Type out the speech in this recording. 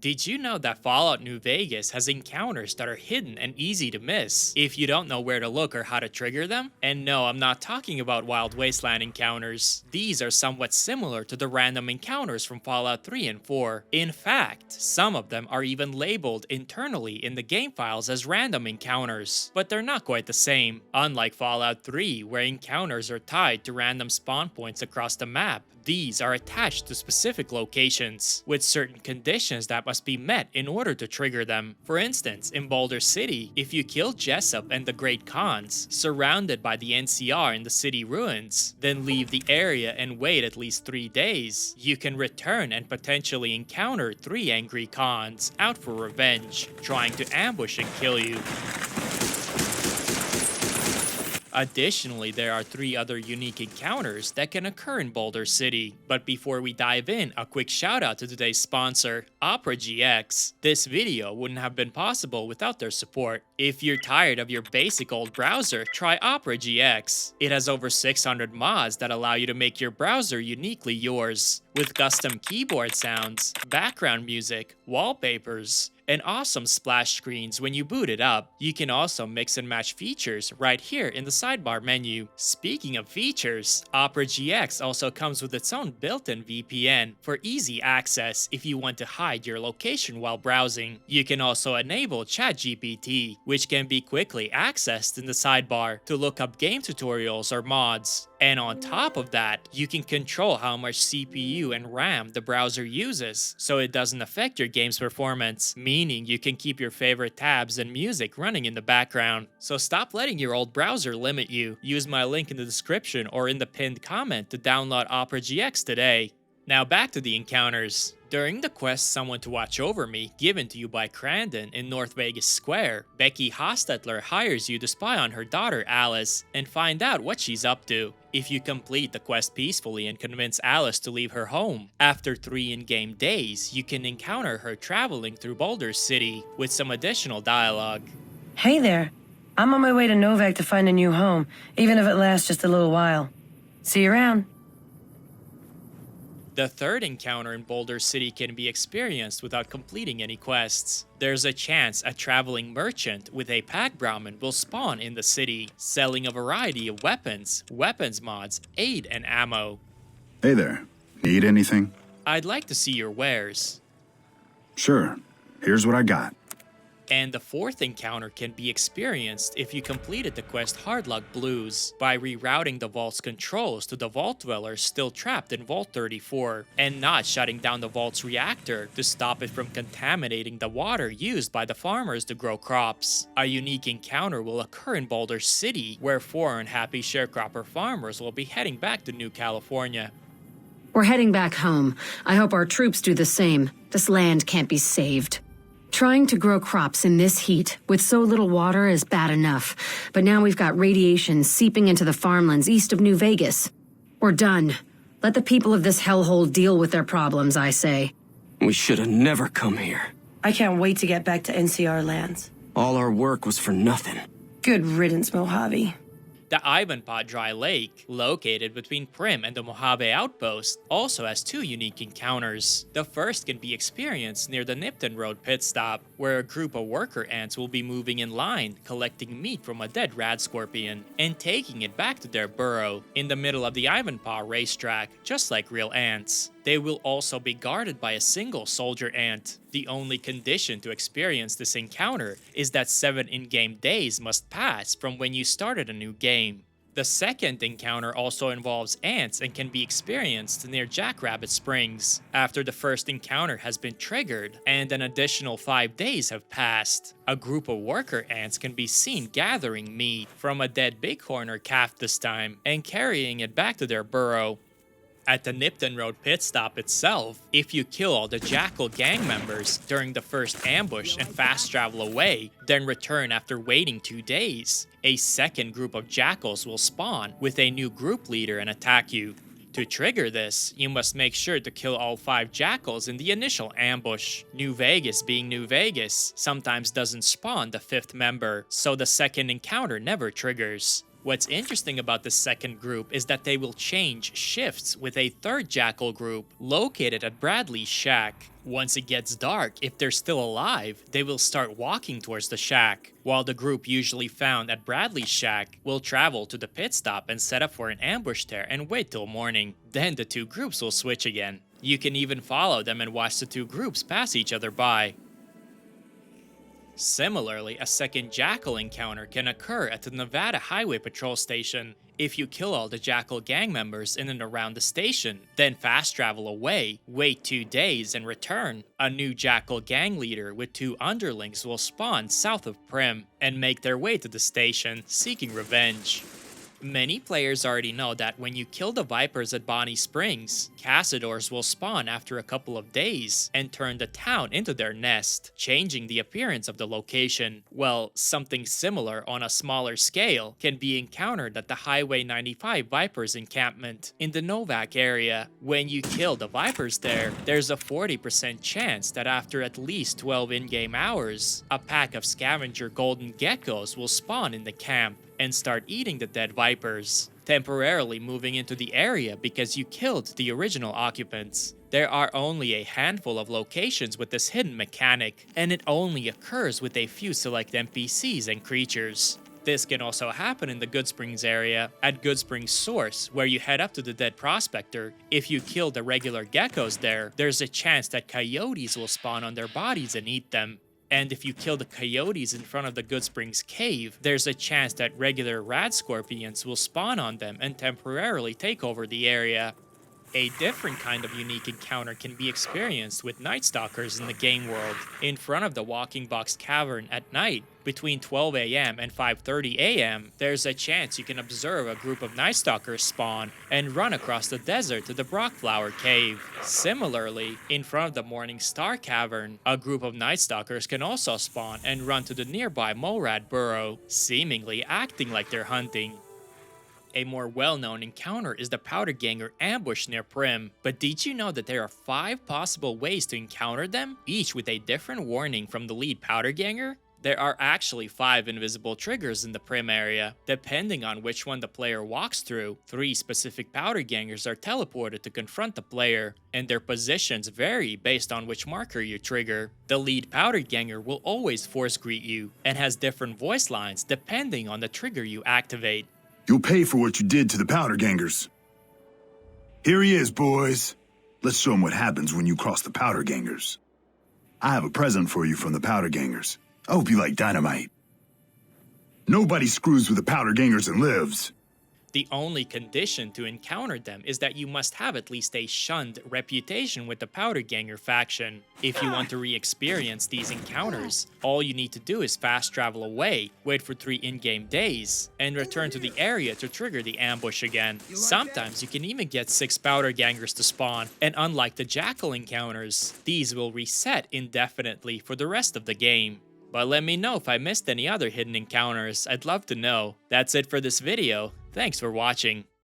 Did you know that Fallout New Vegas has encounters that are hidden and easy to miss if you don't know where to look or how to trigger them? And no, I'm not talking about Wild Wasteland encounters. These are somewhat similar to the random encounters from Fallout 3 and 4. In fact, some of them are even labeled internally in the game files as random encounters, but they're not quite the same. Unlike Fallout 3, where encounters are tied to random spawn points across the map, these are attached to specific locations, with certain conditions that must be met in order to trigger them. For instance, in Boulder City, if you kill Jessup and the Great Khans, surrounded by the NCR in the city ruins, then leave the area and wait at least 3 days, you can return and potentially encounter 3 angry Khans out for revenge, trying to ambush and kill you. Additionally, there are 3 other unique encounters that can occur in Boulder City. But before we dive in, a quick shout out to today's sponsor, Opera GX. This video wouldn't have been possible without their support. If you're tired of your basic old browser, try Opera GX. It has over 600 mods that allow you to make your browser uniquely yours, with custom keyboard sounds, background music, wallpapers, and awesome splash screens when you boot it up. You can also mix and match features right here in the sidebar menu. Speaking of features, Opera GX also comes with its own built-in VPN for easy access if you want to hide your location while browsing. You can also enable ChatGPT, which can be quickly accessed in the sidebar to look up game tutorials or mods. And on top of that, you can control how much CPU and RAM the browser uses, so it doesn't affect your game's performance, meaning you can keep your favorite tabs and music running in the background. So stop letting your old browser limit you. Use my link in the description or in the pinned comment to download Opera GX today. Now back to the encounters. During the quest Someone to Watch Over Me, given to you by Crandon in North Vegas Square, Becky Hostetler hires you to spy on her daughter Alice and find out what she's up to. If you complete the quest peacefully and convince Alice to leave her home, after 3 in-game days, you can encounter her traveling through Boulder City with some additional dialogue. Hey there. I'm on my way to Novak to find a new home, even if it lasts just a little while. See you around. The third encounter in Boulder City can be experienced without completing any quests. There's a chance a traveling merchant with a pack Brahmin will spawn in the city, selling a variety of weapons, weapons mods, aid, and ammo. Hey there. Need anything? I'd like to see your wares. Sure. Here's what I got. And the fourth encounter can be experienced if you completed the quest Hardluck Blues by rerouting the vault's controls to the vault dwellers still trapped in Vault 34, and not shutting down the vault's reactor to stop it from contaminating the water used by the farmers to grow crops. A unique encounter will occur in Boulder City, where 4 unhappy sharecropper farmers will be heading back to New California. We're heading back home. I hope our troops do the same. This land can't be saved. Trying to grow crops in this heat with so little water is bad enough, but now we've got radiation seeping into the farmlands east of New Vegas. We're done. Let the people of this hellhole deal with their problems, I say. We should have never come here. I can't wait to get back to NCR lands. All our work was for nothing. Good riddance, Mojave. The Ivanpah Dry Lake, located between Primm and the Mojave Outpost, also has 2 unique encounters. The first can be experienced near the Nipton Road pit stop, where a group of worker ants will be moving in line, collecting meat from a dead rad scorpion, and taking it back to their burrow, in the middle of the Ivanpah racetrack, just like real ants. They will also be guarded by a single soldier ant. The only condition to experience this encounter is that 7 in-game days must pass from when you started a new game. The second encounter also involves ants and can be experienced near Jackrabbit Springs, after the first encounter has been triggered and an additional 5 days have passed. A group of worker ants can be seen gathering meat from a dead bighorn or calf this time and carrying it back to their burrow. At the Nipton Road pit stop itself, if you kill all the Jackal gang members during the first ambush and fast travel away, then return after waiting 2 days, a second group of Jackals will spawn with a new group leader and attack you. To trigger this, you must make sure to kill all 5 Jackals in the initial ambush. New Vegas being New Vegas sometimes doesn't spawn the 5th member, so the second encounter never triggers. What's interesting about the second group is that they will change shifts with a third jackal group located at Bradley's shack. Once it gets dark, if they're still alive, they will start walking towards the shack, while the group usually found at Bradley's shack will travel to the pit stop and set up for an ambush there and wait till morning. Then the two groups will switch again. You can even follow them and watch the two groups pass each other by. Similarly, a second Jackal encounter can occur at the Nevada Highway Patrol Station. If you kill all the Jackal gang members in and around the station, then fast travel away, wait 2 days, and return, a new Jackal gang leader with 2 underlings will spawn south of Primm and make their way to the station, seeking revenge. Many players already know that when you kill the Vipers at Bonnie Springs, Cazadors will spawn after a couple of days and turn the town into their nest, changing the appearance of the location. Well, something similar on a smaller scale can be encountered at the Highway 95 Vipers encampment in the Novak area. When you kill the Vipers there, there's a 40% chance that after at least 12 in-game hours, a pack of scavenger golden geckos will spawn in the camp and start eating the dead Vipers, temporarily moving into the area because you killed the original occupants. There are only a handful of locations with this hidden mechanic, and it only occurs with a few select NPCs and creatures. This can also happen in the Goodsprings area, at Goodsprings Source, where you head up to the dead prospector. If you kill the regular geckos there, there's a chance that coyotes will spawn on their bodies and eat them. And if you kill the coyotes in front of the Goodsprings cave, there's a chance that regular rad scorpions will spawn on them and temporarily take over the area. A different kind of unique encounter can be experienced with Night Stalkers in the game world. In front of the walking Box Cavern at night, between 12 AM and 5:30 AM, there's a chance you can observe a group of Night Stalkers spawn and run across the desert to the Brockflower Cave. Similarly, in front of the Morning Star Cavern, a group of Night Stalkers can also spawn and run to the nearby Morad Burrow, seemingly acting like they're hunting. A more well-known encounter is the Powder Ganger ambush near Primm, but did you know that there are 5 possible ways to encounter them, each with a different warning from the lead Powder Ganger? There are actually 5 invisible triggers in the Primm area. Depending on which one the player walks through, 3 specific Powder Gangers are teleported to confront the player, and their positions vary based on which marker you trigger. The lead Powder Ganger will always force greet you, and has different voice lines depending on the trigger you activate. You'll pay for what you did to the Powder Gangers. Here he is, boys. Let's show him what happens when you cross the Powder Gangers. I have a present for you from the Powder Gangers. I hope you like dynamite. Nobody screws with the Powder Gangers and lives. The only condition to encounter them is that you must have at least a shunned reputation with the Powder Ganger faction. If you want to re-experience these encounters, all you need to do is fast travel away, wait for 3 in-game days, and return to the area to trigger the ambush again. Sometimes you can even get 6 Powder Gangers to spawn, and unlike the Jackal encounters, these will reset indefinitely for the rest of the game. But let me know if I missed any other hidden encounters, I'd love to know. That's it for this video. Thanks for watching.